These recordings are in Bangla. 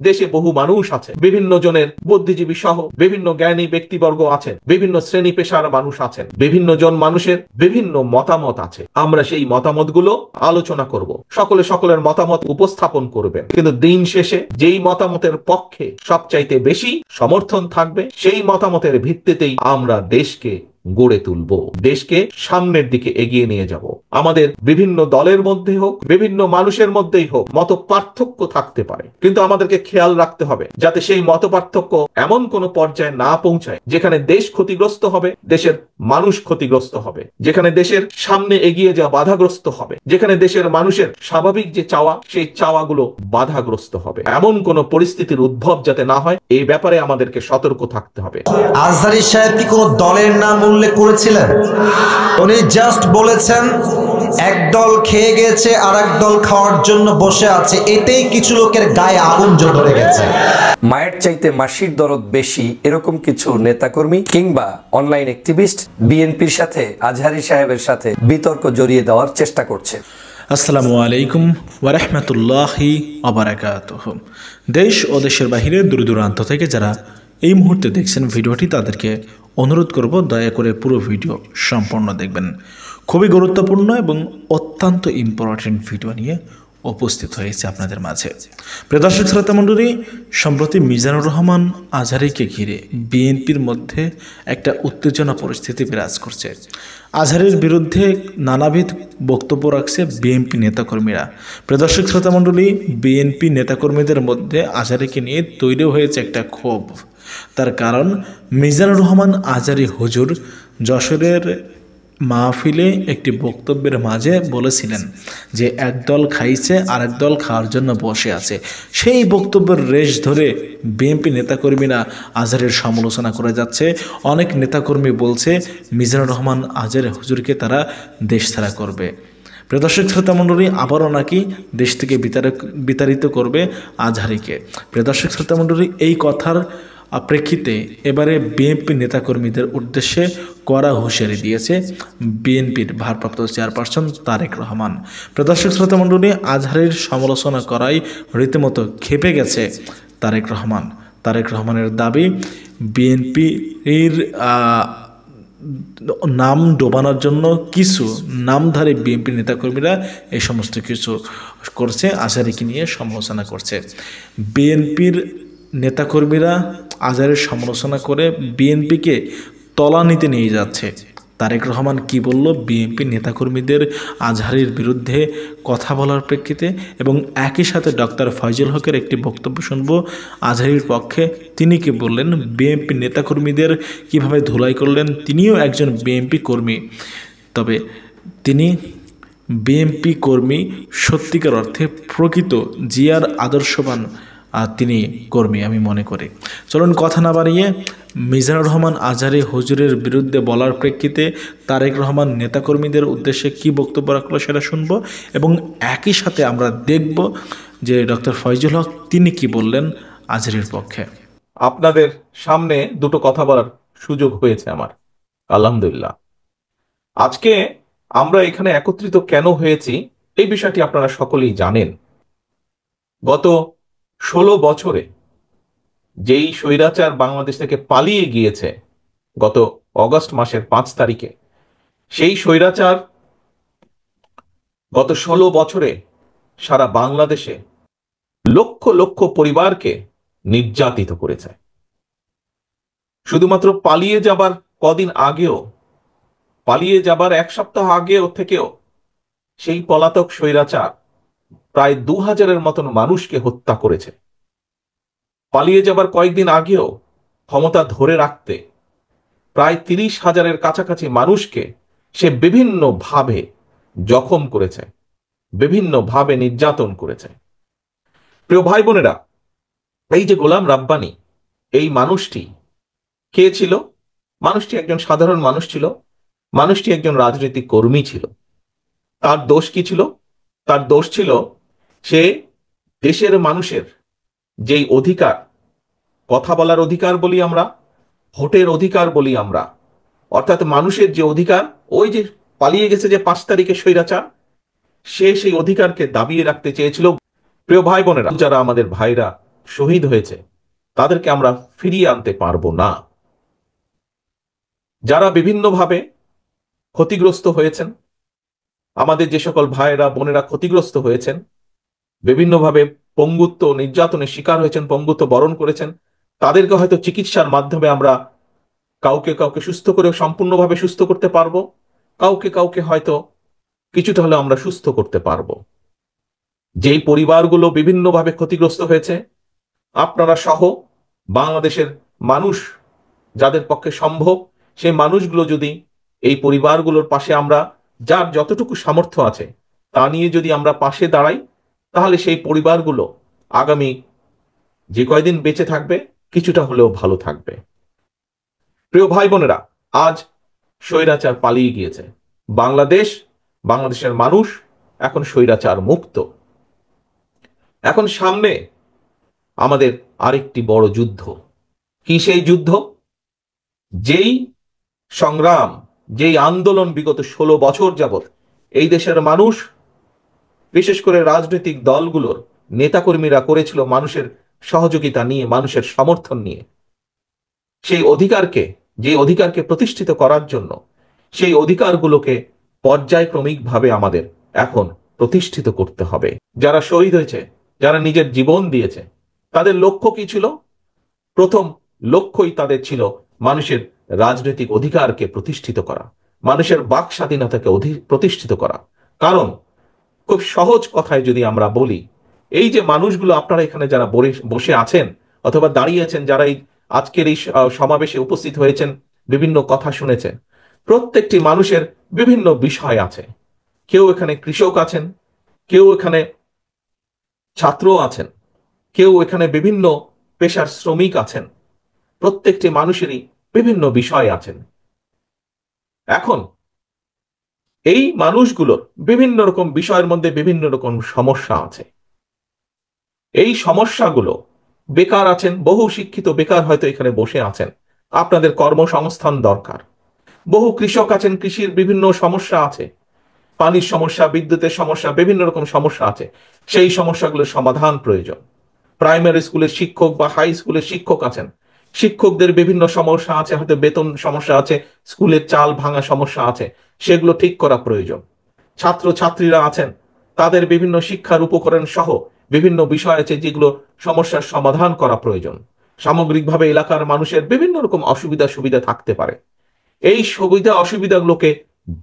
দেশে বহু মানুষ আছে, বিভিন্ন জনের বুদ্ধিজীবী সহ বিভিন্ন জ্ঞানী ব্যক্তিবর্গ আছেন, বিভিন্ন শ্রেণী পেশার মানুষ আছেন, বিভিন্ন জন মানুষের বিভিন্ন মতামত আছে। আমরা সেই মতামতগুলো আলোচনা করব, সকলে সকলের মতামত উপস্থাপন করবেন, কিন্তু দিন শেষে যেই মতামতের পক্ষে সবচাইতে বেশি সমর্থন থাকবে সেই মতামতের ভিত্তিতেই আমরা দেশকে গড়ে তুলব, দেশকে সামনের দিকে এগিয়ে নিয়ে যাব। আমাদের বিভিন্ন দলের মধ্যে হোক, বিভিন্ন মানুষের মধ্যেই হোক, মত পার্থক্য থাকতে পারে, কিন্তু আমাদেরকে খেয়াল রাখতে হবে যাতে সেই মত পার্থক্য এমন কোন পর্যায়ে না পৌঁছায় যেখানে দেশ ক্ষতিগ্রস্ত হবে, দেশের মানুষ ক্ষতিগ্রস্ত হবে, যেখানে দেশের সামনে এগিয়ে যাওয়া বাধাগ্রস্ত হবে, যেখানে দেশের মানুষের স্বাভাবিক যে চাওয়া সেই চাওয়াগুলো বাধাগ্রস্ত হবে। এমন কোন পরিস্থিতির উদ্ভব যাতে না হয় এই ব্যাপারে আমাদেরকে সতর্ক থাকতে হবে। আজহারী সাহেব কি কোন দলের নাম উল্লেখ করেছিলেন? উনি জাস্ট বলেছেন একদল খেয়ে গেছে আর একদল খাওয়ার জন্য বসে আছে, এতেই কিছু লোকের গায়ে আগুন ধরে গেছে। মায়ের চাইতে মাসির দরদ বেশি, এরকম কিছু নেতাকর্মী কিংবা অনলাইন অ্যাক্টিভিস্ট বিএনপির সাথে আজহারী সাহেবের সাথে বিতর্ক জড়িয়ে দেওয়ার চেষ্টা করছে। আসসালামু আলাইকুম ওয়া রাহমাতুল্লাহি ওয়া বারাকাতুহু। দেশ ও দেশের বাহিরে দূর দূরান্ত থেকে যারা এই মুহূর্তে দেখছেন ভিডিওটি, তাদেরকে অনুরোধ করব দয়া করে পুরো ভিডিও সম্পূর্ণ দেখবেন। খুবই গুরুত্বপূর্ণ এবং অত্যন্ত ইম্পর্টেন্ট ভিডিও নিয়ে উপস্থিত হয়েছে আপনাদের মাঝে। প্রিয় দর্শক শ্রোতা মণ্ডলী, সম্প্রতি মিজানুর রহমান আজহারীকে ঘিরে বিএনপির মধ্যে একটা উত্তেজনা পরিস্থিতি বিরাজ করছে। আজহারীর বিরুদ্ধে নানাবিধ বক্তব্য রাখছে বিএনপি নেতাকর্মীরা। প্রিয় দর্শক শ্রোতা মণ্ডলী, বিএনপি নেতাকর্মীদের মধ্যে আজহারীকে নিয়ে তৈরি হয়েছে একটা ক্ষোভ। তার কারণ মিজানুর রহমান আজহারী হুজুর যশোরের মাহফিলে একটি বক্তব্যের মাঝে বলেছিলেন যে একদল খাইছে আর একদল খাওয়ার জন্য বসে আছে। সেই বক্তব্যের রেশ ধরে বিএনপি নেতাকর্মীরা আজহারীর সমালোচনা করে যাচ্ছে। অনেক নেতাকর্মী বলছে মিজানুর রহমান আজহারী হুজুরকে তারা দেশছাড়া করবে। প্রিয় দর্শক শ্রোতা মণ্ডলী, আবারও নাকি দেশ থেকে বিতাড়িত করবে আজহারীকে। প্রিয় দর্শক শ্রোতা মণ্ডলী, এই কথার প্রেক্ষিতে এবারে বিএনপি নেতাকর্মীদের উদ্দেশ্যে কড়া হুঁশিয়ারি দিয়েছে বিএনপির ভারপ্রাপ্ত চেয়ারপারসন তারেক রহমান। প্রদর্শক শ্রোতা মণ্ডলী, আজহারীর সমালোচনা করাই রীতিমতো ক্ষেপে গেছে তারেক রহমান। তারেক রহমানের দাবি বিএনপির নাম ডোবানোর জন্য কিছু নামধারী বিএনপি নেতাকর্মীরা এই সমস্ত কিছু করছে, আজহারীকে নিয়ে সমালোচনা করছে। বিএনপির নেতাকর্মীরা আজহারীর সমালোচনা করে বিএনপিকে তলানিতে নিয়ে যাচ্ছে। তারেক রহমান কি বলল বিএনপি নেতাকর্মীদের আজহারীর বিরুদ্ধে কথা বলার প্রেক্ষিতে, এবং একই সাথে ডক্টর ফয়জুল হকের একটি বক্তব্য শুনব আজহারীর পক্ষে। তিনি কি বললেন, বিএনপি নেতাকর্মীদের কিভাবে ধুলাই করলেন। তিনিও একজন বিএনপি কর্মী, তবে তিনি বিএনপি কর্মী সত্যিকার অর্থে প্রকৃত জিয়ার আদর্শবান তিনি কর্মী আমি মনে করি। চলুন কথা না বাড়িয়ে মিজানুর রহমান আজহারী হুজুরের বিরুদ্ধে বলার প্রেক্ষিতে তারেক রহমান নেতাকর্মীদের উদ্দেশ্যে কি বক্তব্য রাখলো সেটা শুনবো, এবং একই সাথে আমরা দেখব যে ডক্টর ফয়জুল হক তিনি কি বললেন আজহারীর পক্ষে। আপনাদের সামনে দুটো কথা বলার সুযোগ হয়েছে আমার, আলহামদুলিল্লাহ। আজকে আমরা এখানে একত্রিত কেন হয়েছি এই বিষয়টি আপনারা সকলেই জানেন। গত 16 বছরে যেই স্বৈরাচার বাংলাদেশ থেকে পালিয়ে গিয়েছে গত অগস্ট মাসের 5 তারিখে, সেই স্বৈরাচার গত 16 বছরে সারা বাংলাদেশে লক্ষ লক্ষ পরিবারকে নির্যাতিত করেছে। শুধুমাত্র পালিয়ে যাবার কদিন আগেও, পালিয়ে যাবার 1 সপ্তাহ আগেও থেকেও সেই পলাতক স্বৈরাচার প্রায় 2000-এর মতন মানুষকে হত্যা করেছে। পালিয়ে যাবার কয়েকদিন আগেও ক্ষমতা ধরে রাখতে প্রায় 30,000-এর কাছাকাছি মানুষকে সে বিভিন্নভাবে জখম করেছে, বিভিন্নভাবে নির্যাতন করেছে। প্রিয় ভাই বোনেরা, এই যে গোলাম রাব্বানী, এই মানুষটি কে ছিল? মানুষটি একজন সাধারণ মানুষ ছিল, মানুষটি একজন রাজনৈতিক কর্মী ছিল। তার দোষ কি ছিল? তার দোষ ছিল সে দেশের মানুষের যেই অধিকার, কথা বলার অধিকার বলি আমরা, ভোটের অধিকার বলি আমরা, অর্থাৎ মানুষের যে অধিকার, ওই যে পালিয়ে গেছে যে 5 তারিখে স্বৈরাচার, সে সেই অধিকারকে দাবিয়ে রাখতে চেয়েছিল। প্রিয় ভাই বোনেরা, যারা আমাদের ভাইরা শহীদ হয়েছে তাদেরকে আমরা ফিরিয়ে আনতে পারবো না। যারা বিভিন্নভাবে ক্ষতিগ্রস্ত হয়েছেন, আমাদের যে সকল ভাইয়েরা বোনেরা ক্ষতিগ্রস্ত হয়েছেন, বিভিন্নভাবে পঙ্গুত্ব নির্যাতনের শিকার হয়েছেন, পঙ্গুত্ব বরণ করেছেন, তাদেরকে হয়তো চিকিৎসার মাধ্যমে আমরা কাউকে কাউকে সুস্থ করে সম্পূর্ণভাবে সুস্থ করতে পারবো, কাউকে কাউকে হয়তো কিছুটা হলে আমরা সুস্থ করতে পারবো। যেই পরিবারগুলো বিভিন্নভাবে ক্ষতিগ্রস্ত হয়েছে, আপনারা সহ বাংলাদেশের মানুষ যাদের পক্ষে সম্ভব, সেই মানুষগুলো যদি এই পরিবারগুলোর পাশে আমরা যার যতটুকু সামর্থ্য আছে তা নিয়ে যদি আমরা পাশে দাঁড়াই, তাহলে সেই পরিবারগুলো আগামী যে কয়দিন বেঁচে থাকবে কিছুটা হলেও ভালো থাকবে। প্রিয় ভাই বোনেরা, আজ স্বৈরাচার পালিয়ে গিয়েছে। বাংলাদেশের মানুষ এখন স্বৈরাচার মুক্ত। এখন সামনে আমাদের আরেকটি বড় যুদ্ধ। কি সেই যুদ্ধ? যেই সংগ্রাম, যেই আন্দোলন বিগত 16 বছর যাবৎ এই দেশের মানুষ, বিশেষ করে রাজনৈতিক দলগুলোর নেতাকর্মীরা করেছিল মানুষের সহযোগিতা নিয়ে, মানুষের সমর্থন নিয়ে, সেই অধিকারকে প্রতিষ্ঠিত করার জন্য সেই অধিকারগুলোকে পর্যায়ক্রমিকভাবে আমাদের এখন প্রতিষ্ঠিত করতে হবে। যারা শহীদ হয়েছে, যারা নিজের জীবন দিয়েছে, তাদের লক্ষ্য কি ছিল? প্রথম লক্ষ্যই তাদের ছিল মানুষের রাজনৈতিক অধিকারকে প্রতিষ্ঠিত করা, মানুষের বাক স্বাধীনতাকে প্রতিষ্ঠিত করা। কারণ খুব সহজ কথায় যদি আমরা বলি, এই যে মানুষগুলো আপনারা এখানে যারা বসে আছেন অথবা দাঁড়িয়ে আছেন, যারা এই আজকের এই সমাবেশে উপস্থিত হয়েছেন, বিভিন্ন কথা শুনেছেন, প্রত্যেকটি মানুষের বিভিন্ন বিষয় আছে। কেউ এখানে কৃষক আছেন, কেউ এখানে ছাত্র আছেন, কেউ এখানে বিভিন্ন পেশার শ্রমিক আছেন। প্রত্যেকটি মানুষেরই বিভিন্ন বিষয় আছেন। এখন এই মানুষগুলোর বিভিন্ন রকম বিষয়ের মধ্যে বিভিন্ন রকম সমস্যা আছে। এই সমস্যাগুলো, বেকার আছেন, বহু শিক্ষিত বেকার হয়তো এখানে বসে আছেন, আপনাদের কর্মসংস্থান দরকার। বহু কৃষক আছেন, কৃষির বিভিন্ন সমস্যা আছে, পানির সমস্যা, বিদ্যুতের সমস্যা, বিভিন্ন রকম সমস্যা আছে। সেই সমস্যাগুলোর সমাধান প্রয়োজন। প্রাইমারি স্কুলের শিক্ষক বা হাই স্কুলের শিক্ষক আছেন, শিক্ষকদের বিভিন্ন সমস্যা আছে, হয়তো বেতন সমস্যা আছে, স্কুলের চাল ভাঙা সমস্যা আছে, সেগুলো ঠিক করা প্রয়োজন। ছাত্র ছাত্রীরা আছেন, তাদের বিভিন্ন শিক্ষার উপকরণ সহ বিভিন্ন বিষয় আছে যেগুলো সমস্যার সমাধান করা প্রয়োজন। সামগ্রিকভাবে এলাকার মানুষের বিভিন্ন রকম অসুবিধা সুবিধা থাকতে পারে। এই সুবিধা অসুবিধাগুলোকে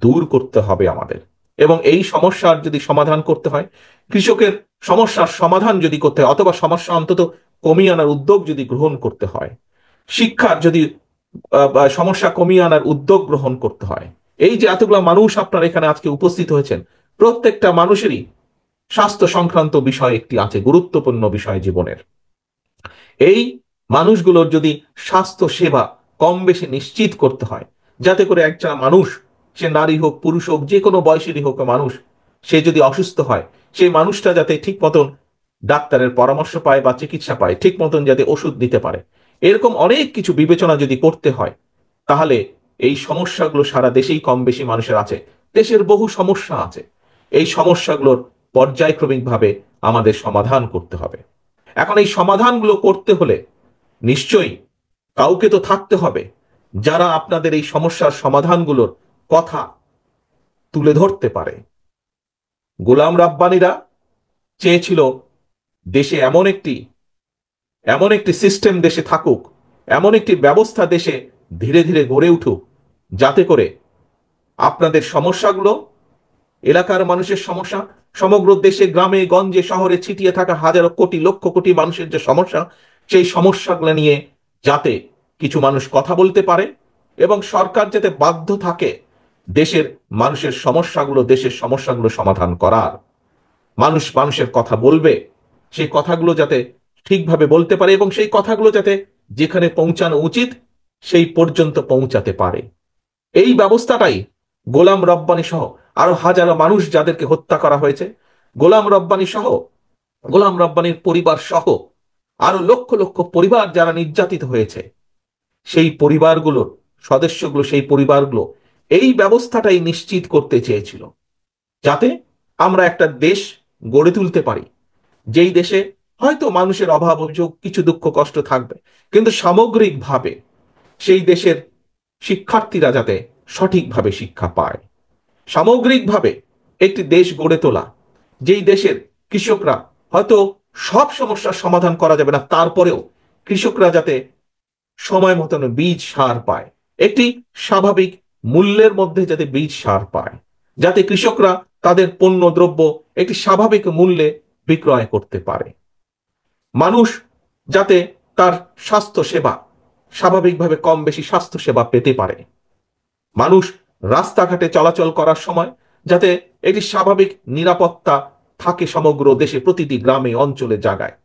দূর করতে হবে আমাদের, এবং এই সমস্যার যদি সমাধান করতে হয়, কৃষকের সমস্যার সমাধান যদি করতে হয়, অথবা সমস্যা অন্তত কমিয়ে আনার উদ্যোগ যদি গ্রহণ করতে হয়, শিক্ষার যদি সমস্যা কমিয়ে আনার উদ্যোগ গ্রহণ করতে হয়, এই যে এতগুলো মানুষ আপনারা এখানে আজকে উপস্থিত হয়েছেন, প্রত্যেকটা মানুষেরই স্বাস্থ্য সংক্রান্ত বিষয় একটি আছে, গুরুত্বপূর্ণ বিষয় জীবনের। এই মানুষগুলোর যদি স্বাস্থ্য সেবা কম বেশি নিশ্চিত করতে হয়, যাতে করে একজন মানুষ, সে নারী হোক পুরুষ হোক, যে কোনো বয়সেরই হোক মানুষ, সে যদি অসুস্থ হয়, সেই মানুষটা যাতে ঠিক মতন ডাক্তারের পরামর্শ পায় বা চিকিৎসা পায়, ঠিক মতন যাতে ওষুধ দিতে পারে, এরকম অনেক কিছু বিবেচনা যদি করতে হয়, তাহলে এই সমস্যাগুলো সারা দেশেই কম বেশি মানুষের আছে। দেশের বহু সমস্যা আছে, এই সমস্যাগুলোর পর্যায়ক্রমিকভাবে আমাদের সমাধান করতে হবে। এখন এই সমাধানগুলো করতে হলে নিশ্চয়ই কাউকে তো থাকতে হবে যারা আপনাদের এই সমস্যার সমাধানগুলোর কথা তুলে ধরতে পারে। গোলাম রাব্বানীরা চেয়েছিল দেশে এমন একটি সিস্টেম দেশে থাকুক, এমন একটি ব্যবস্থা দেশে ধীরে ধীরে গড়ে উঠুক, যাতে করে আপনাদের সমস্যাগুলো, এলাকার মানুষের সমস্যা, সমগ্র দেশে গ্রামে গঞ্জে শহরে ছিটিয়ে থাকা হাজারো কোটি লক্ষ কোটি মানুষের যে সমস্যা, সেই সমস্যাগুলো নিয়ে যাতে কিছু মানুষ কথা বলতে পারে, এবং সরকার যাতে বাধ্য থাকে দেশের সমস্যাগুলো সমাধান করার। মানুষের কথা বলবে, সেই কথাগুলো যাতে ঠিকভাবে বলতে পারে, এবং সেই কথাগুলো যাতে যেখানে পৌঁছানো উচিত সেই পর্যন্ত পৌঁছাতে পারে। এই ব্যবস্থাটাই গোলাম রব্বানী সহ আরো হাজারো মানুষ যাদেরকে হত্যা করা হয়েছে, গোলাম রব্বানীর পরিবার সহ আরো লক্ষ লক্ষ পরিবার যারা নির্যাতিত হয়েছে, সেই পরিবারগুলোর সেই পরিবারগুলো এই ব্যবস্থাটাই নিশ্চিত করতে চেয়েছিল, যাতে আমরা একটা দেশ গড়ে তুলতে পারি, যেই দেশে হয়তো মানুষের অভাব অভিযোগ কিছু দুঃখ কষ্ট থাকবে, কিন্তু সামগ্রিকভাবে সেই দেশের শিক্ষার্থীরা যাতে সঠিকভাবে শিক্ষা পায়, সামগ্রিকভাবে একটি দেশ গড়ে তোলা, যেই দেশের কৃষকরা হয়তো সব সমস্যার সমাধান করা যাবে না, তারপরেও কৃষকরা যাতে সময় মতন বীজ সার পায়, একটি স্বাভাবিক মূল্যের মধ্যে যাতে বীজ সার পায়, যাতে কৃষকরা তাদের পণ্য দ্রব্য একটি স্বাভাবিক মূল্যে বিক্রয় করতে পারে, মানুষ যাতে তার স্বাস্থ্য সেবা স্বাভাবিকভাবে কম বেশি স্বাস্থ্য সেবা পেতে পারে, মানুষ রাস্তাঘাটে চলাচল করার সময় যাতে একটি স্বাভাবিক নিরাপত্তা থাকে সমগ্র দেশে, প্রতিটি গ্রামে অঞ্চলে জায়গায়।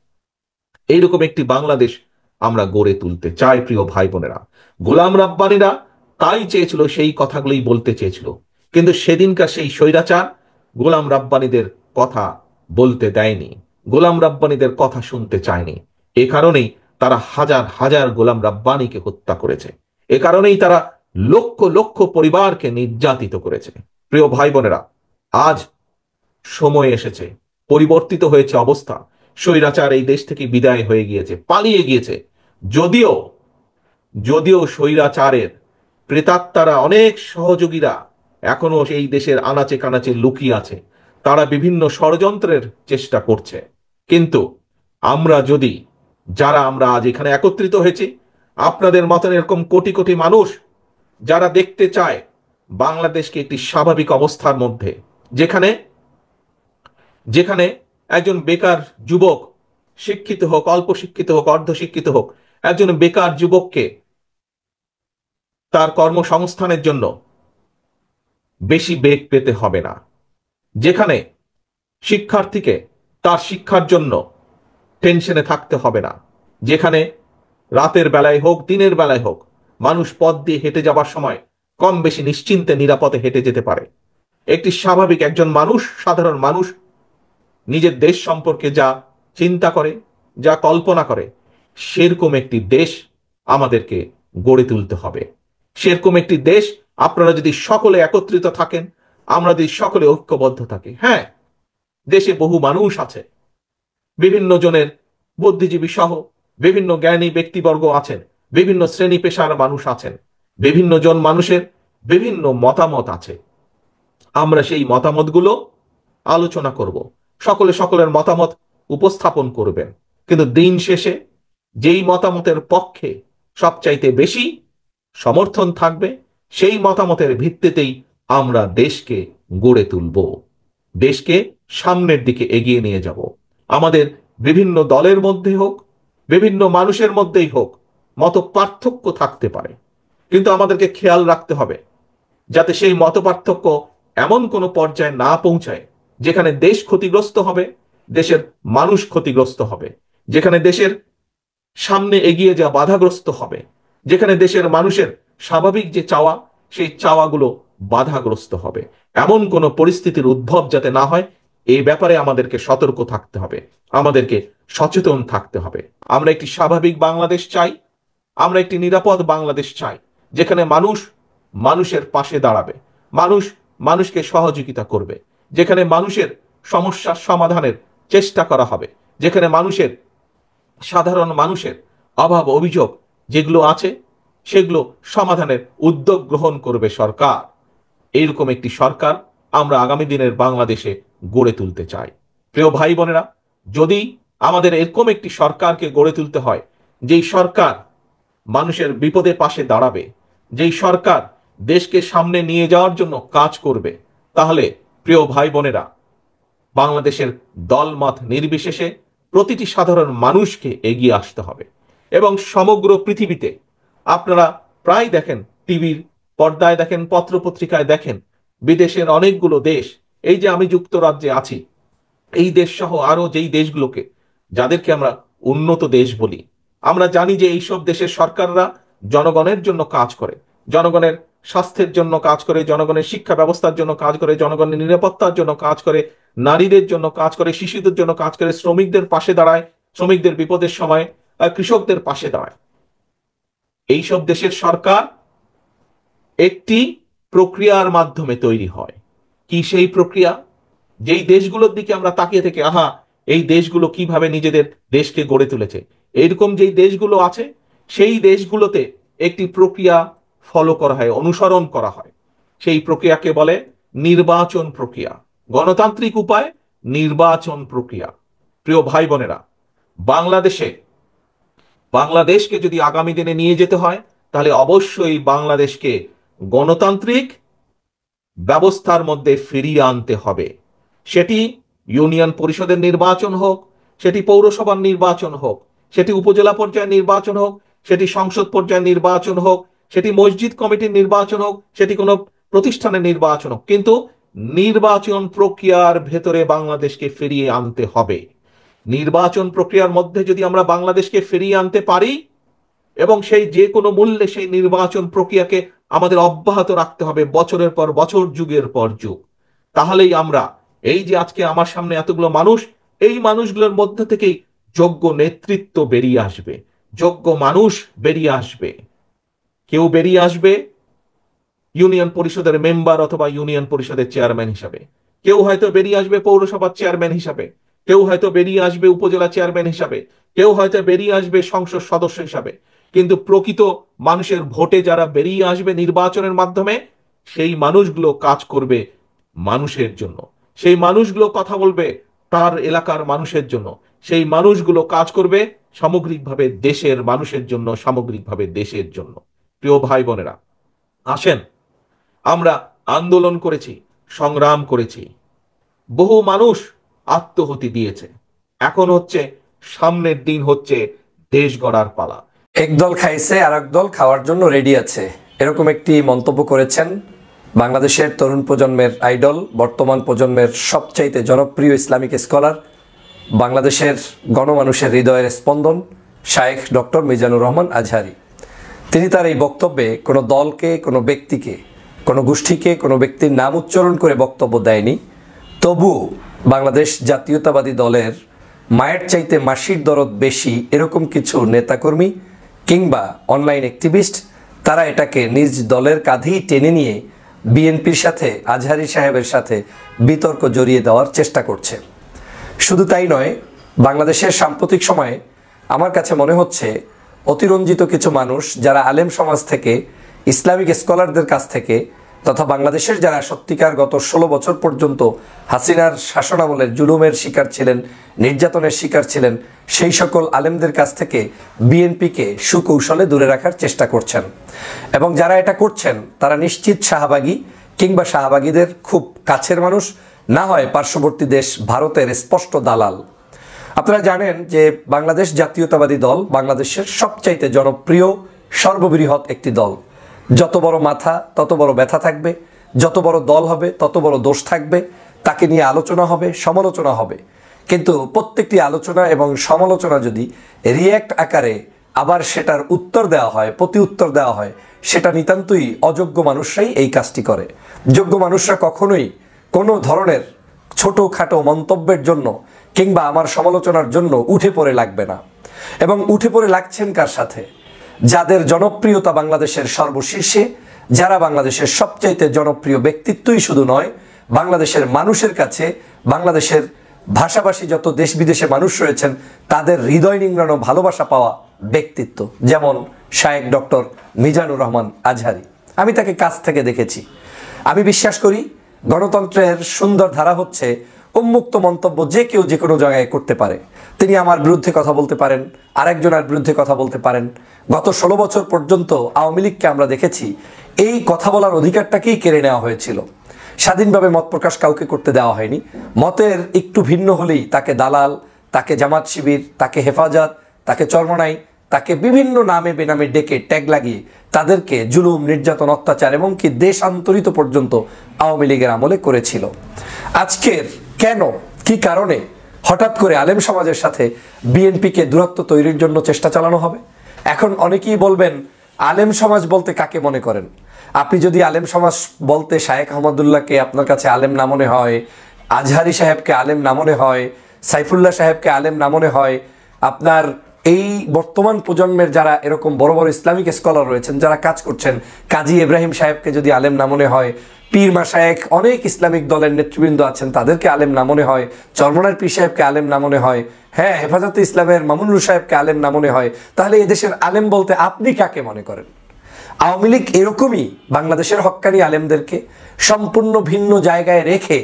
এইরকম একটি বাংলাদেশ আমরা গড়ে তুলতে চাই প্রিয় ভাই বোনেরা। গোলাম রাব্বানীরা তাই চেয়েছিল, সেই কথাগুলোই বলতে চেয়েছিল, কিন্তু সেদিনকার সেই স্বৈরাচার গোলাম রাব্বানীদের কথা বলতে দেয়নি, গোলাম রাব্বানীদের কথা শুনতে চায়নি। এ কারণেই তারা হাজার হাজার গোলাম রাব্বানীকে হত্যা করেছে, এ কারণেই তারা লক্ষ লক্ষ পরিবারকে নির্যাতিত করেছে। প্রিয় ভাই বোনেরা, আজ সময় এসেছে, পরিবর্তিত হয়েছে অবস্থা। স্বৈরাচার এই দেশ থেকে বিদায় হয়ে গিয়েছে, পালিয়ে গিয়েছে। যদিও যদিও স্বৈরাচারের প্রেতাত্মারা, অনেক সহযোগীরা এখনো এই দেশের আনাচে কানাচে লুকিয়ে আছে, তারা বিভিন্ন ষড়যন্ত্রের চেষ্টা করছে। কিন্তু আমরা যদি, যারা আমরা আজ এখানে একত্রিত হয়েছি, আপনাদের মতন এরকম কোটি কোটি মানুষ যারা দেখতে চায় বাংলাদেশকে একটি স্বাভাবিক অবস্থার মধ্যে, যেখানে যেখানে একজন বেকার যুবক, শিক্ষিত হোক, অল্প শিক্ষিত হোক, অর্ধশিক্ষিত হোক, একজন বেকার যুবককে তার কর্মসংস্থানের জন্য বেশি বেগ পেতে হবে না, যেখানে শিক্ষার্থীকে তার শিক্ষার জন্য টেনশনে থাকতে হবে না, যেখানে রাতের বেলায় হোক দিনের বেলায় হোক মানুষ পথ দিয়ে হেঁটে যাবার সময় কম বেশি নিশ্চিন্তে নিরাপদে হেঁটে যেতে পারে। একটি স্বাভাবিক একজন মানুষ, সাধারণ মানুষ নিজের দেশ সম্পর্কে যা চিন্তা করে, যা কল্পনা করে, সেরকম একটি দেশ আমাদেরকে গড়ে তুলতে হবে। সেরকম একটি দেশ, আপনারা যদি সকলে একত্রিত থাকেন, আমরা যদি সকলে ঐক্যবদ্ধ থাকি, হ্যাঁ, দেশে বহু মানুষ আছে, বিভিন্ন জনের বুদ্ধিজীবী সহ বিভিন্ন জ্ঞানী ব্যক্তিবর্গ আছেন, বিভিন্ন শ্রেণী পেশার মানুষ আছেন, বিভিন্ন জন মানুষের বিভিন্ন মতামত আছে। আমরা সেই মতামতগুলো আলোচনা করব, সকলে সকলের মতামত উপস্থাপন করবেন, কিন্তু দিন শেষে যেই মতামতের পক্ষে সবচাইতে বেশি সমর্থন থাকবে, সেই মতামতের ভিত্তিতেই আমরা দেশকে গড়ে তুলব, দেশকে সামনের দিকে এগিয়ে নিয়ে যাব। আমাদের বিভিন্ন দলের মধ্যে হোক, বিভিন্ন মানুষের মধ্যেই হোক, মত পার্থক্য থাকতে পারে, কিন্তু আমাদেরকে খেয়াল রাখতে হবে যাতে সেই মত পার্থক্য এমন কোনো পর্যায়ে না পৌঁছায় যেখানে দেশ ক্ষতিগ্রস্ত হবে, দেশের মানুষ ক্ষতিগ্রস্ত হবে, যেখানে দেশের সামনে এগিয়ে যাওয়া বাধাগ্রস্ত হবে, যেখানে দেশের মানুষের স্বাভাবিক যে চাওয়া, সেই চাওয়াগুলো বাধাগ্রস্ত হবে। এমন কোনো পরিস্থিতির উদ্ভব যাতে না হয়, এই ব্যাপারে আমাদেরকে সতর্ক থাকতে হবে, আমাদেরকে সচেতন থাকতে হবে। আমরা একটি স্বাভাবিক বাংলাদেশ চাই, আমরা একটি নিরাপদ বাংলাদেশ চাই, যেখানে মানুষ মানুষের পাশে দাঁড়াবে, মানুষ মানুষকে সহযোগিতা করবে, যেখানে মানুষের সমস্যার সমাধানের চেষ্টা করা হবে, যেখানে মানুষের, সাধারণ মানুষের অভাব অভিযোগ যেগুলো আছে সেগুলো সমাধানের উদ্যোগ গ্রহণ করবে সরকার। এইরকম একটি সরকার আমরা আগামী দিনের বাংলাদেশে গড়ে তুলতে চাই। প্রিয় ভাই বোনেরা, যদি আমাদের এরকম একটি সরকারকে গড়ে তুলতে হয়, যেই সরকার মানুষের বিপদে পাশে দাঁড়াবে, যেই সরকার দেশকে সামনে নিয়ে যাওয়ার জন্য কাজ করবে, তাহলে প্রিয় ভাই বোনেরা, বাংলাদেশের দলমত নির্বিশেষে প্রতিটি সাধারণ মানুষকে এগিয়ে আসতে হবে। এবং সমগ্র পৃথিবীতে আপনারা প্রায় দেখেন, টিভির পর্দায় দেখেন, পত্রপত্রিকায় দেখেন, বিদেশের অনেকগুলো দেশ, এই যে আমি যুক্তরাজ্যে আছি, এই দেশ সহ আরো যেই দেশগুলোকে, যাদেরকে আমরা উন্নত দেশ বলি, আমরা জানি যে এইসব দেশের সরকাররা জনগণের জন্য কাজ করে, জনগণের স্বাস্থ্যের জন্য কাজ করে, জনগণের শিক্ষা ব্যবস্থার জন্য কাজ করে, জনগণের নিরাপত্তার জন্য কাজ করে, নারীদের জন্য কাজ করে, শিশুদের জন্য কাজ করে, শ্রমিকদের পাশে দাঁড়ায়, শ্রমিকদের বিপদের সময় কৃষকদের পাশে দাঁড়ায়। এইসব দেশের সরকার একটি প্রক্রিয়ার মাধ্যমে তৈরি হয়। কি সেই প্রক্রিয়া? যেই দেশগুলোর দিকে আমরা তাকিয়ে থেকে, আহা, এই দেশগুলো কিভাবে নিজেদের দেশকে গড়ে তুলেছে। এইরকম যেই দেশগুলো আছে সেই দেশগুলোতে একটি প্রক্রিয়া ফলো করা হয়, অনুসরণ করা হয়। সেই প্রক্রিয়াকে বলে নির্বাচন প্রক্রিয়া, গণতান্ত্রিক উপায় নির্বাচন প্রক্রিয়া। প্রিয় ভাই বোনেরা, বাংলাদেশকে যদি আগামী দিনে নিয়ে যেতে হয় তাহলে অবশ্যই বাংলাদেশকে গণতান্ত্রিক ব্যবস্থার মধ্যে ফিরিয়ে আনতে হবে। সেটি ইউনিয়ন পরিষদের নির্বাচন হোক, সেটি পৌরসভার নির্বাচন হোক, সেটি উপজেলা পর্যায়ের নির্বাচন হোক, সেটি সংসদ পর্যায়ের নির্বাচন হোক, সেটি মসজিদ কমিটির নির্বাচন হোক, সেটি কোনো প্রতিষ্ঠানের নির্বাচন হোক, কিন্তু নির্বাচন প্রক্রিয়ার ভেতরে বাংলাদেশকে ফিরিয়ে আনতে হবে। নির্বাচন প্রক্রিয়ার মধ্যে যদি আমরা বাংলাদেশকে ফিরিয়ে আনতে পারি এবং সেই যে কোনো মূল্যে সেই নির্বাচন প্রক্রিয়াকে আমাদের অব্যাহত রাখতে হবে বছরের পর বছর, যুগের পর যুগ, তাহলেই আমরা এই যে আজকে আমার সামনে এতগুলো মানুষ, এই মানুষগুলোর মধ্যে থেকেই যোগ্য নেতৃত্ব বেরিয়ে আসবে, যোগ্য মানুষ বেরিয়ে আসবে। কেউ বেরিয়ে আসবে ইউনিয়ন পরিষদের মেম্বার অথবা ইউনিয়ন পরিষদের চেয়ারম্যান হিসাবে, কেউ হয়তো বেরিয়ে আসবে পৌরসভার চেয়ারম্যান হিসাবে, কেউ হয়তো বেরিয়ে আসবে উপজেলা চেয়ারম্যান হিসাবে, কেউ হয়তো বেরিয়ে আসবে সংসদ সদস্য হিসাবে। কিন্তু প্রকৃত মানুষের ভোটে যারা বেরিয়ে আসবে নির্বাচনের মাধ্যমে, সেই মানুষগুলো কাজ করবে মানুষের জন্য, সেই মানুষগুলো কথা বলবে তার এলাকার মানুষের জন্য, সেই মানুষগুলো কাজ করবে সামগ্রিকভাবে দেশের মানুষের জন্য, সামগ্রিকভাবে দেশের জন্য। প্রিয় ভাই বোনেরা, আসেন, আমরা আন্দোলন করেছি, সংগ্রাম করেছি, বহু মানুষ আত্মহতি দিয়েছে, এখন হচ্ছে সামনের দিন হচ্ছে দেশ গড়ার পালা। একদল খাইছে আর একদল খাওয়ার জন্য রেডি আছে, এরকম একটি মন্তব্য করেছেন বাংলাদেশের তরুণ প্রজন্মের আইডল, বর্তমান প্রজন্মের সবচাইতে জনপ্রিয় ইসলামিক স্কলার, বাংলাদেশের গণমানুষের হৃদয়ের স্পন্দন শায়েখ ডক্টর মিজানুর রহমান আজহারী। তিনি তার এই বক্তব্যে কোনো দলকে, কোনো ব্যক্তিকে, কোনো গোষ্ঠীকে, কোনো ব্যক্তির নাম উচ্চারণ করে বক্তব্য দেয়নি। তবুও বাংলাদেশ জাতীয়তাবাদী দলের মায়ের চাইতে মাসির দরদ বেশি এরকম কিছু নেতাকর্মী কিংবা অনলাইন অ্যাক্টিভিস্ট, তারা এটাকে নিজ দলের কাঁধেই টেনে নিয়ে বিএনপির সাথে, আজহারী সাহেবের সাথে বিতর্ক জড়িয়ে দেওয়ার চেষ্টা করছে। শুধু তাই নয়, বাংলাদেশের সাম্প্রতিক সময়ে আমার কাছে মনে হচ্ছে অতিরঞ্জিত কিছু মানুষ যারা আলেম সমাজ থেকে, ইসলামিক স্কলারদের কাছ থেকে, তথা বাংলাদেশের যারা সত্যিকার গত 16 বছর পর্যন্ত হাসিনার শাসনামলের জুলুমের শিকার ছিলেন, নির্যাতনের শিকার ছিলেন, সেই সকল আলেমদের কাছ থেকে বিএনপিকে সুকৌশলে দূরে রাখার চেষ্টা করছেন। এবং যারা এটা করছেন তারা নিশ্চিত শাহবাগী কিংবা শাহবাগীদের খুব কাছের মানুষ, না হয় পার্শ্ববর্তী দেশ ভারতের স্পষ্ট দালাল। আপনারা জানেন যে বাংলাদেশ জাতীয়তাবাদী দল বাংলাদেশের সবচাইতে জনপ্রিয়, সর্ববৃহৎ একটি দল। যত বড় মাথা তত বড় ব্যথা থাকবে, যত বড় দল হবে তত বড় দোষ থাকবে, তাকে নিয়ে আলোচনা হবে, সমালোচনা হবে। কিন্তু প্রত্যেকটি আলোচনা এবং সমালোচনা যদি রিয়্যাক্ট আকারে আবার সেটার উত্তর দেওয়া হয়, প্রতি উত্তর দেওয়া হয়, সেটা নিতান্তই অযোগ্য মানুষরাই এই কাজটি করে। যোগ্য মানুষরা কখনোই কোনো ধরনের ছোটোখাটো মন্তব্যের জন্য কিংবা আমার সমালোচনার জন্য উঠে পড়ে লাগবে না। এবং উঠে পড়ে লাগছেন কার সাথে? যাদের জনপ্রিয়তা বাংলাদেশের সর্বশীর্ষে, যারা বাংলাদেশের সবচাইতে জনপ্রিয় ব্যক্তিত্বই শুধু নয়, বাংলাদেশের মানুষের কাছে, বাংলাদেশের ভাষাভাষী যত দেশ বিদেশে মানুষ রয়েছেন তাদের হৃদয় নিংড়ানো ভালোবাসা পাওয়া ব্যক্তিত্ব, যেমন শায়েখ ডক্টর মিজানুর রহমান আজহারী। আমি তাকে কাছ থেকে দেখেছি। আমি বিশ্বাস করি গণতন্ত্রের সুন্দর ধারা হচ্ছে উন্মুক্ত মন্তব্য যে কেউ যে কোনো জায়গায় করতে পারে। তিনি আমার বিরুদ্ধে কথা বলতে পারেন, আরেকজনের বিরুদ্ধে কথা বলতে পারেন। গত 16 বছর পর্যন্ত আওয়ামী লীগকে আমরা দেখেছি এই কথা বলার অধিকারটাকেই কেড়ে নেওয়া হয়েছিল। স্বাধীনভাবে মত প্রকাশ কাউকে করতে দেওয়া হয়নি। মতের একটু ভিন্ন হলেই তাকে দালাল, তাকে জামাত শিবির, তাকে হেফাজত, তাকে চরমনাই, তাকে বিভিন্ন নামে বেনামে ডেকে ট্যাগ লাগিয়ে তাদেরকে জুলুম, নির্যাতন, অত্যাচার এবং কি দেশান্তরিত পর্যন্ত আওয়ামী লীগের আমলে করেছিল। আজকের কেন, কি কারণে হঠাৎ করে আলেম সমাজের সাথে বিএনপিকে দূরত্ব তৈরির জন্য চেষ্টা চালানো হবে? এখন অনেকেই বলবেন আলেম সমাজ বলতে কাকে মনে করেন? আপনি যদি আলেম সমাজ বলতে শায়েখ আহমদুল্লাহকে আপনার কাছে আলেম না মনে হয়, আজহারী সাহেবকে আলেম না মনে হয়, সাইফুল্লাহ সাহেবকে আলেম না মনে হয়, আপনার এই বর্তমান প্রজন্মের যারা এরকম বড় বড় ইসলামিক স্কলার রয়েছেন, যারা কাজ করছেন, কাজী ইব্রাহিম সাহেবকে যদি আলেম না মনে হয়, পীর মাশায়েখ, অনেক ইসলামিক দলের নেতৃবৃন্দ আছেন, তাদেরকে আলেম না মনে হয়, চরমনার পীর সাহেবকে আলেম না মনে হয়, হ্যাঁ হেফাজতে ইসলামের মামুনুর সাহেবকে আলেম না মনে হয়, তাহলে এদেশের আলেম বলতে আপনি কাকে মনে করেন? আওয়ামী লীগ এরকমই বাংলাদেশের হক্কানি আলেমদেরকে সম্পূর্ণ ভিন্ন জায়গায় রেখে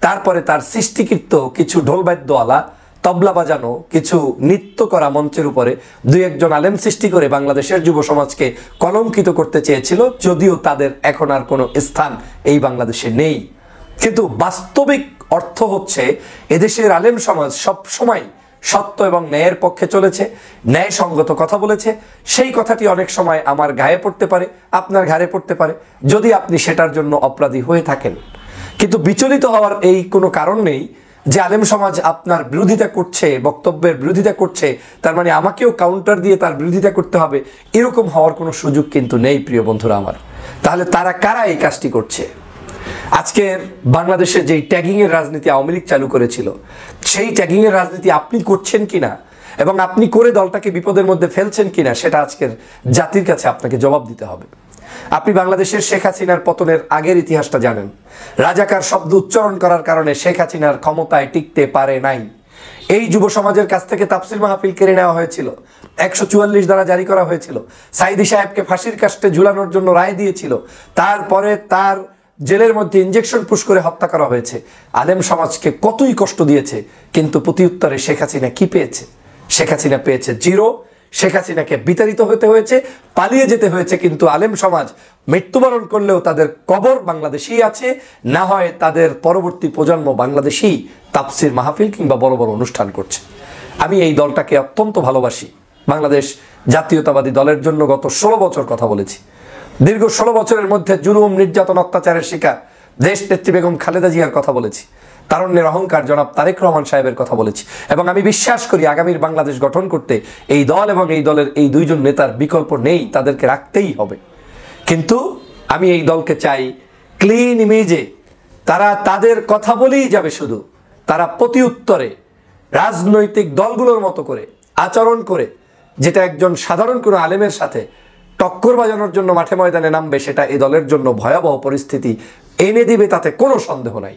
তারপরে তার সৃষ্টিকৃত কিছু ঢোলবাদ্যওয়ালা, তবলা বাজানো, কিছু নৃত্য করা মঞ্চের উপরে দুই একজন আলেম সৃষ্টি করে বাংলাদেশের যুব সমাজকে কলঙ্কিত করতে চেয়েছিল, যদিও তাদের এখন আর কোনো স্থান এই বাংলাদেশে নেই। কিন্তু বাস্তবিক অর্থ হচ্ছে এদেশের আলেম সমাজ সব সময় সত্য এবং ন্যায়ের পক্ষে চলেছে, ন্যায়সঙ্গত কথা বলেছে। সেই কথাটি অনেক সময় আমার গায়ে পড়তে পারে, আপনার ঘাড়ে পড়তে পারে, যদি আপনি সেটার জন্য অপরাধী হয়ে থাকেন। কিন্তু বিচলিত হওয়ার এই কোনো কারণ নেই যে আলেম সমাজ আপনার বিরোধিতা করছে, বক্তব্যের বিরোধিতা করছে, তার মানে আমাকেও কাউন্টার দিয়ে তার বিরোধিতা করতে হবে, এরকম হওয়ার কোনো সুযোগ কিন্তু নেই প্রিয় বন্ধুরা আমার। তাহলে তারা কারা এই কাজটি করছে? আজকের বাংলাদেশে যেই ট্যাগিংয়ের রাজনীতি আওয়ামী লীগ চালু করেছিল, সেই ট্যাগিংয়ের রাজনীতি আপনি করছেন কিনা এবং আপনি করে দলটাকে বিপদের মধ্যে ফেলছেন কিনা, সেটা আজকের জাতির কাছে আপনাকে জবাব দিতে হবে। আপনি বাংলাদেশের শেখ হাসিনার পতনের আগের ইতিহাসটা জানেন। রাজাকার শব্দ উচ্চারণ করার কারণে শেখ হাসিনার ক্ষমতায় টিকতে পারে নাই। এই যুব সমাজের কাছ থেকে তাফসির মাহফিল কেড়ে নেওয়া হয়েছিল, 144 ধারা জারি করা হয়েছিল, সাইদি সাহেবকে ফাঁসির কাস্টে ঝুলানোর জন্য রায় দিয়েছিল, তারপরে তার জেলের মধ্যে ইনজেকশন পুশ করে হত্যা করা হয়েছে। আলেম সমাজকে কতই কষ্ট দিয়েছে, কিন্তু প্রতিউত্তরে শেখ হাসিনা কি পেয়েছে? শেখ হাসিনা পেয়েছে জিরো। শেখ হাসিনাকে বিতাড়িত হতে হয়েছে, পালিয়ে যেতে হয়েছে, কিন্তু আলেম সমাজ মৃত্যুবরণ করলেও তাদের কবর বাংলাদেশেই আছে, না হয় তাদের পরবর্তী প্রজন্ম বাংলাদেশেই তাফসির মাহফিল কিংবা বড় বড় অনুষ্ঠান করছে। আমি এই দলটাকে অত্যন্ত ভালোবাসি। বাংলাদেশ জাতীয়তাবাদী দলের জন্য গত 16 বছর কথা বলেছি। দীর্ঘ 16 বছরের মধ্যে জুলুম, নির্যাতন, অত্যাচারের শিকার দেশ নেত্রী বেগম খালেদা জিয়ার কথা বলেছি, তারুণ্যের অহংকার জনাব তারেক রহমান সাহেবের কথা বলেছি, এবং আমি বিশ্বাস করি আগামীর বাংলাদেশ গঠন করতে এই দল এবং এই দলের এই দুইজন নেতার বিকল্প নেই, তাদেরকে রাখতেই হবে। কিন্তু আমি এই দলকে চাই ক্লিন ইমেজে। তারা তাদের কথা বলেই যাবে, শুধু তারা প্রতি উত্তরে রাজনৈতিক দলগুলোর মতো করে আচরণ করে, যেটা একজন সাধারণ কোনো আলেমের সাথে টক্কর বাজানোর জন্য মাঠে ময়দানে নামবে, সেটা এই দলের জন্য ভয়াবহ পরিস্থিতি এনে দিবে, তাতে কোনো সন্দেহ নাই।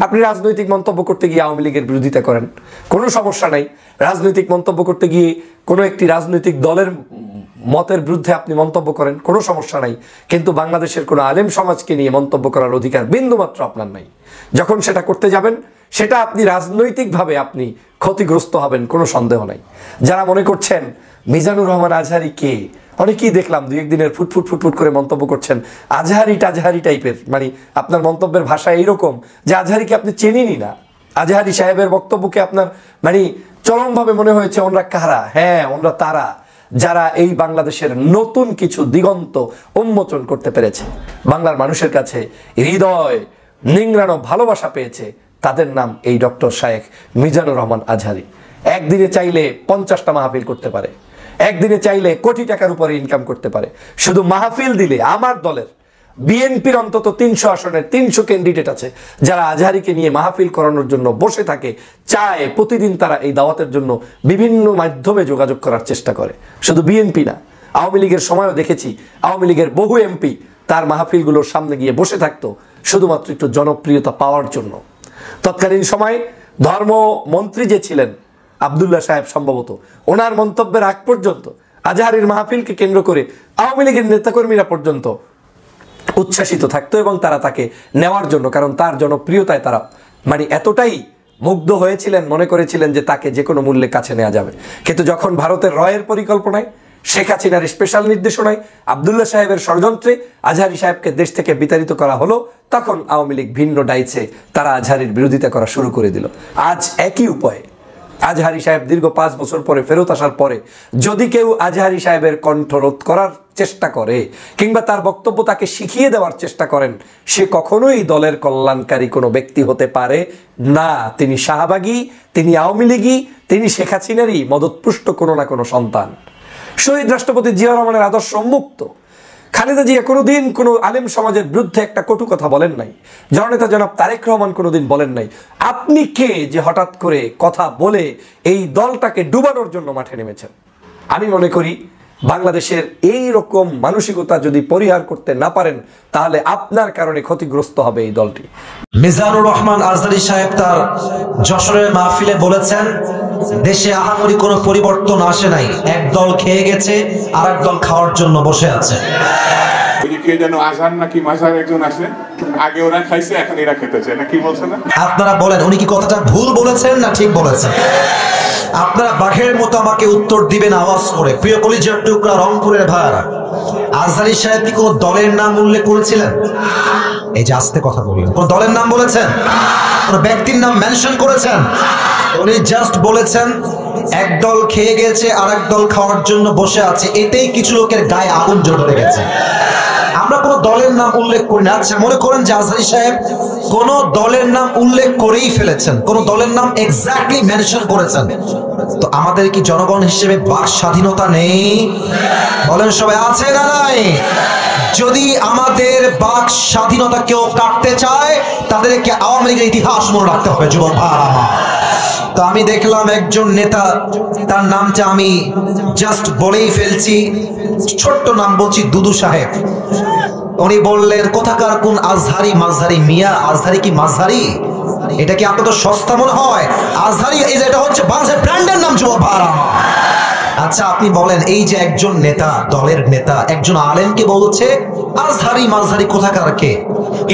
আপনি রাজনৈতিক মন্তব্য করতে গিয়ে আওয়ামী লীগের বিরোধিতা করেন, কোনো সমস্যা নাই। রাজনৈতিক মন্তব্য করতে গিয়ে কোনো একটি রাজনৈতিক দলের মতের বিরুদ্ধে আপনি মন্তব্য করেন, কোনো সমস্যা নাই। কিন্তু বাংলাদেশের কোনো আলেম সমাজকে নিয়ে মন্তব্য করার অধিকার বিন্দুমাত্র আপনার নাই। যখন সেটা করতে যাবেন, সেটা আপনি রাজনৈতিকভাবে আপনি ক্ষতিগ্রস্ত হবেন, কোনো সন্দেহ নাই। যারা মনে করছেন মিজানুর রহমান আজহারি কে, অনেকেই দেখলাম দুই একদিনের ফুটফুট করে মন্তব্য করছেন আজহারি টাইপের, মানে আপনার মন্তব্যের ভাষা এইরকম যে আজহারিকে আপনি চেনেনই না। আজহারি সাহেবের বক্তব্যকে আপনার মানে চরমভাবে মনে হয়েছে ওনরা কারা? হ্যাঁ, ওনরা তারা যারা এই বাংলাদেশের নতুন কিছু দিগন্ত উন্মোচন করতে পেরেছে, বাংলার মানুষের কাছে হৃদয় নিংড়ানো ভালোবাসা পেয়েছে। তাদের নাম এই ডক্টর শায়েখ মিজানুর রহমান আজহারি। একদিনে চাইলে 50টা মাহফিল করতে পারে, একদিনে চাইলে কোটি টাকার উপরে ইনকাম করতে পারে। শুধু মাহফিল দিলে আমার দলের বিএনপির অন্তত 300 আসনের 300 ক্যান্ডিডেট আছে যারা আজহারিকে নিয়ে মাহফিল করানোর জন্য বসে থাকে, চায় প্রতিদিন তারা এই দাওয়াতের জন্য বিভিন্ন মাধ্যমে যোগাযোগ করার চেষ্টা করে। শুধু বিএনপি না, আওয়ামী লীগের সময়ও দেখেছি আওয়ামী লীগের বহু এমপি তার মাহফিলগুলোর সামনে গিয়ে বসে থাকতো শুধুমাত্র একটু জনপ্রিয়তা পাওয়ার জন্য। তৎকালীন সময় ধর্মমন্ত্রী যে ছিলেন আব্দুল্লাহ সাহেব, সম্ভবত ওনার মন্তব্যের আগ পর্যন্ত আজহারির মাহফিলকে কেন্দ্র করে আওয়ামী লীগের নেতাকর্মীরা পর্যন্ত উচ্ছ্বাসিত থাকতো এবং তারা তাকে নেওয়ার জন্য, কারণ তার জনপ্রিয়তায় তারা মানে এতটাই মুগ্ধ হয়েছিলেন, মনে করেছিলেন যে তাকে যে কোনো মূল্যে কাছে নেওয়া যাবে। কিন্তু যখন ভারতের রয়ের পরিকল্পনায়, শেখ হাসিনার স্পেশাল নির্দেশনায়, আব্দুল্লাহ সাহেবের ষড়যন্ত্রে আজহারি সাহেবকে দেশ থেকে বিতাড়িত করা হলো, তখন আওয়ামী লীগ ভিন্ন ডাইছে তারা আজহারির বিরোধিতা করা শুরু করে দিল। আজ একই উপায়ে আজহারি সাহেব দীর্ঘ 5 বছর পরে ফেরত আসার পরে যদি কেউ আজহারি সাহেবের কণ্ঠরোধ করার চেষ্টা করে কিংবা তার বক্তব্য তাকে শিখিয়ে দেওয়ার চেষ্টা করেন, সে কখনোই দলের কল্যাণকারী কোনো ব্যক্তি হতে পারে না। তিনি শাহবাগী, তিনি আওয়ামী লীগী, তিনি শেখ হাসিনারই মদতপুষ্ট কোনো না কোনো সন্তান। শহীদ রাষ্ট্রপতি জিয়া রহমানের আদর্শ মুক্ত। খালেদা জিয়া কোনোদিন কোনো আলেম সমাজের বিরুদ্ধে একটা কটু কথা বলেন নাই। জননেতা জনাব তারেক রহমান কোনোদিন বলেন নাই। আপনি কে যে হঠাৎ করে কথা বলে এই দলটাকে ডুবানোর জন্য মাঠে নেমেছেন? আমি মনে করি বাংলাদেশের এই রকম মানসিকতা যদি পরিহার করতে না পারেন তাহলে আপনার কারণে ক্ষতিগ্রস্ত হবে এই দলটি। মিজানুর রহমান আজহারী সাহেব তার যশোরের মাহফিলে বলেছেন, দেশে আহামরি কোনো পরিবর্তন আসে নাই, এক দল খেয়ে গেছে আর এক দল খাওয়ার জন্য বসে আছে। কে যেন আজহার নাকি মাজার একজন আছে, আগে ওরা খাইছে এখন এরা খেতেছে না, কি বলছে না? আপনারা বলেন উনি কি কথাটা ভুল বলেছেন না ঠিক বলেছেন? আপনারা বাঘের মতো আমাকে উত্তর দিবেন আওয়াজ করে। প্রিয় কলিজার টুকরা রংপুরের ভাইরা, আজহারী সাহেব কি কোনো দলের নাম উল্লেখ করেছিলেন? এই যে আস্তে কথা বললেন, কোন দলের নাম বলেছেন? কোন ব্যক্তির নাম মেনশন করেছেন? উনি জাস্ট বলেছেন এক দল খেয়ে গেছে আর এক দল খাওয়ার জন্য বসে আছে, এতেই কিছু লোকের গায়ে আগুন জ্বলে গেছে। আমরা কোন দলের নাম উল্লেখ করি না। আচ্ছা, মনে করেন যে আজহারী সাহেব কোন দলের নাম উল্লেখ করেই ফেলেছেন, কোন দলের নাম এক্স্যাক্টলি মেনশন করেছেন, তো আমাদের কি জনগণ হিসেবে বাক স্বাধীনতা নেই? বলেন সবাই, আছে না নাই? যদি আমাদের বাক স্বাধীনতা কেউ কাটতে চায় তাদেরকে আওয়ামী লীগের ইতিহাস মনে রাখতে হবে যুবক ভাইরা আমার। তো আমি দেখলাম একজন নেতা, তার নামটা আমি জাস্ট বলেই ফেলছি, ছোট্ট নাম বলছি, দুদু সাহেব। উনি বললেন কোথাকার কোন আজহারি মাঝহারি মিয়া, আজহারি কি মাঝহারি? এটা কি আপনাদের সস্তা মনে হয়? আজহারি এটা হচ্ছে বাংলাদেশের ব্র্যান্ডের নাম যুবক ভাইরা। আচ্ছা আপনি বলেন, এই যে একজন নেতা, দলের নেতা একজন আলেমকে বলছে আজহারি মাঝহারি কোথাকার কে,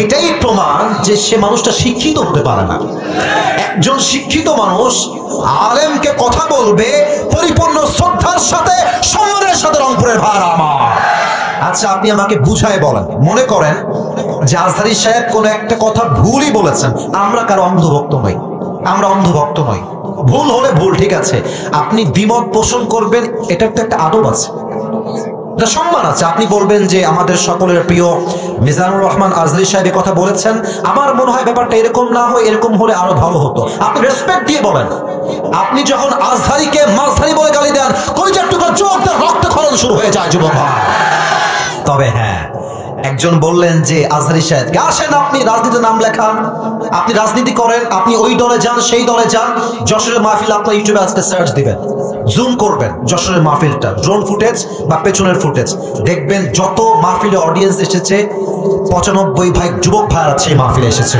এটাই প্রমাণ যে সে মানুষটা শিক্ষিত হতে পারে না। একজন শিক্ষিত মানুষ আলেমকে কথা বলবে পরিপূর্ণ শ্রদ্ধার সাথে, সম্মানের সাথে রংপুরের ভাইরা আমার। আচ্ছা আপনি আমাকে বুঝায় বলেন, মনে করেন যে আজহারী সাহেব কোন একটা কথা ভুলই বলেছেন, আমরা কারো অন্ধভক্ত নই, আমরা অন্ধভক্ত নই, ভুল হলে ভুল, ঠিক আছে, আপনি দ্বিমত পোষণ করবেন, এটা একটা আদব আছে, এটা সম্মান আছে। আপনি বলবেন যে আমাদের সকলের প্রিয় মিজানুর রহমান আজহারী সাহেব কথা বলেছেন, আমার মনে হয় ব্যাপারটা এরকম না হয়, এরকম হলে আরো ভালো হতো। আপনি রেসপেক্ট দিয়ে বলেন। আপনি যখন আজহারীকে মাঝহারি বলে গালি দেন, কলিজার টুকরা চোখ দিয়ে রক্তক্ষরণ শুরু হয়ে যায় যুবক ভাই। তবে হ্যাঁ, একজন বললেন যে আজহারী সাহেব আসেন আপনি রাজনীতিতে নাম লেখান, আপনি রাজনীতি করেন, আপনি ওই দলে যান সেই দলে যান। যশোরের মাহফিল আপনার ইউটিউবে আজকে সার্চ দিবেন, জুম করবেন যশোরের মাহফিলটা, ড্রোন ফুটেজ বা পেছনের ফুটেজ, দেখবেন যত মাহফিলে অডিয়েন্স এসেছে 95 যুবক ভাইরা সেই মাহফিলে এসেছে।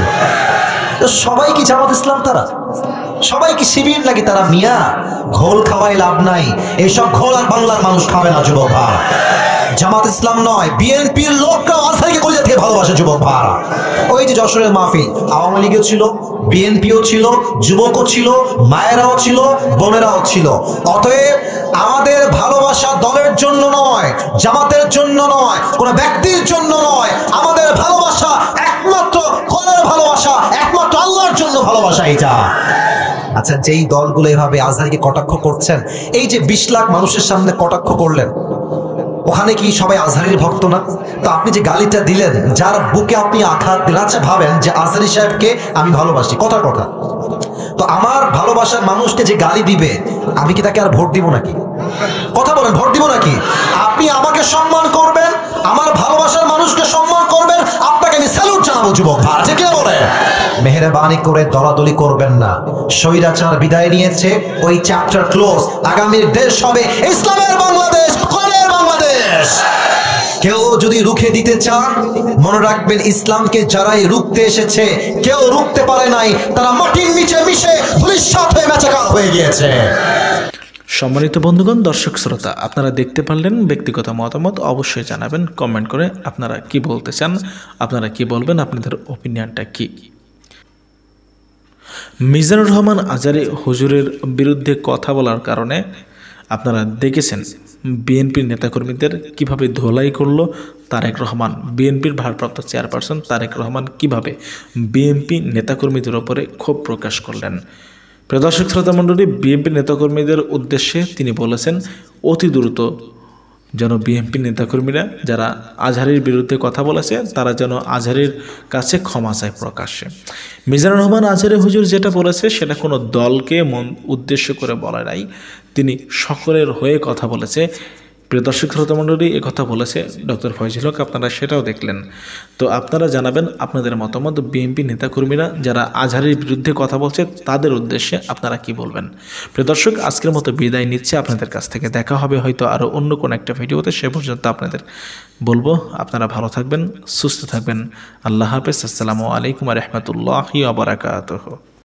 তো সবাই কি জামাত ইসলাম? তারা সবাই কি শিবির নাকি? তারা মিয়া, ঘোল খাওয়াই লাভ নাই, এইসব ঘোল আর বাংলার মানুষ খাবে না যুবক ভাই। জামাত ইসলাম নয়, বিএনপির লোকরা আজহারীকে কলিজা থেকে ভালোবাসে যুবক ভাইরা। ওই যে যশোরের মাহফিল, আওয়ামী লীগও ছিল, বিএনপিও ছিল, যুবকও ছিল, মায়েরাও ছিল, বোনেরাও ছিল। অতএব আমাদের ভালোবাসা দলের জন্য নয়, জামাতের জন্য নয়, কোন ব্যক্তির জন্য নয়, আমাদের ভালোবাসা একমাত্র কোনের ভালোবাসা, একমাত্র আল্লাহর জন্য ভালোবাসা এটা। আচ্ছা, যেই দলগুলো এভাবে আজহারীকে কটাক্ষ করছেন, এই যে 20 লাখ মানুষের সামনে কটাক্ষ করলেন, ওখানে কি সবাই আজহারীর ভক্ত না? তো আপনি যে গালিটা দিলেন, যার বুকে আপনি আঘাত দিলেন, আচ্ছা ভাবেন যে আজহারী সাহেবকে আমি ভালোবাসি, কথার কথা, তো আমার ভালোবাসার মানুষকে যে গালি দিবে, আমি কি তাকে আর ভোট দিব নাকি? কথা বলেন, ভোট দিব নাকি? আপনি আমাকে সম্মান করবেন, আমার ভালোবাসার মানুষকে সম্মান করবেন, আপনাকে আমি স্যালুট জানাবো যুবক ভাই, ঠিক কি বলে? মেহেরবানি করে দলাদলি করবেন না। স্বৈরাচার বিদায় নিয়েছে, ওই চ্যাপ্টার ক্লোজ। আগামীর দেশ হবে ইসলামের বাংলাদেশ, কোরআনের বাংলাদেশ। কেউ যদি রুখে দিতে চান, মনে রাখবেন ইসলামকে যারাই রুখতে এসেছে কেউ রুখতে পারে নাই, তারা মাটির নিচে মিশে ধূলিসাৎ হয়ে মেচাকার হয়ে গিয়েছে। সম্মানিত বন্ধুগণ, দর্শক শ্রোতা, আপনারা দেখতে পারলেন। ব্যক্তিগত মতামত অবশ্যই জানাবেন কমেন্ট করে, আপনারা কি বলতে চান, আপনারা কি বলবেন, আপনাদের ওপিনিয়নটা কি। মিজানুর রহমান আজহারী হুজুরের বিরুদ্ধে কথা বলার কারণে আপনারা দেখেছেন বিএনপির নেতাকর্মীদের কিভাবে ধোলাই করলো তারেক রহমান। বিএনপির ভারপ্রাপ্ত চেয়ারপারসন তারেক রহমান কিভাবে বিএনপি নেতাকর্মীদের ওপরে ক্ষোভ প্রকাশ করলেন। প্রিয় দর্শক শ্রোতা মণ্ডলী, বিএনপি নেতাকর্মীদের উদ্দেশ্যে তিনি বলেছেন অতি দ্রুত যেন বিএনপি নেতাকর্মীরা যারা আজহারীর বিরুদ্ধে কথা বলেছে তারা যেন আজহারীর কাছে ক্ষমা চায় প্রকাশ্যে। মিজানুর রহমান আজহারী হুজুর যেটা বলেছে সেটা কোনো দলকে উদ্দেশ্য করে বলা নাই, তিনি সকলের হয়ে কথা বলেছে। প্রিয় দর্শক শ্রোতা মণ্ডলী কথা বলেছে ডক্টর ফয়জুল হক, আপনারা সেটাও দেখলেন। তো আপনারা জানাবেন আপনাদের মতামত। বিএনপি নেতাকর্মীরা যারা আজহারের বিরুদ্ধে কথা বলছে তাদের উদ্দেশ্যে আপনারা কি বলবেন? প্রিয় দর্শক, আজকের মতো বিদায় নিচ্ছে আপনাদের কাছ থেকে। দেখা হবে হয়তো আরও অন্য কোনো একটা ভিডিওতে। সে পর্যন্ত আপনাদের বলবো আপনারা ভালো থাকবেন, সুস্থ থাকবেন। আল্লাহ হাফেজ। আসসালামু আলাইকুম ওয়া রাহমাতুল্লাহি ওয়া বারাকাতুহু।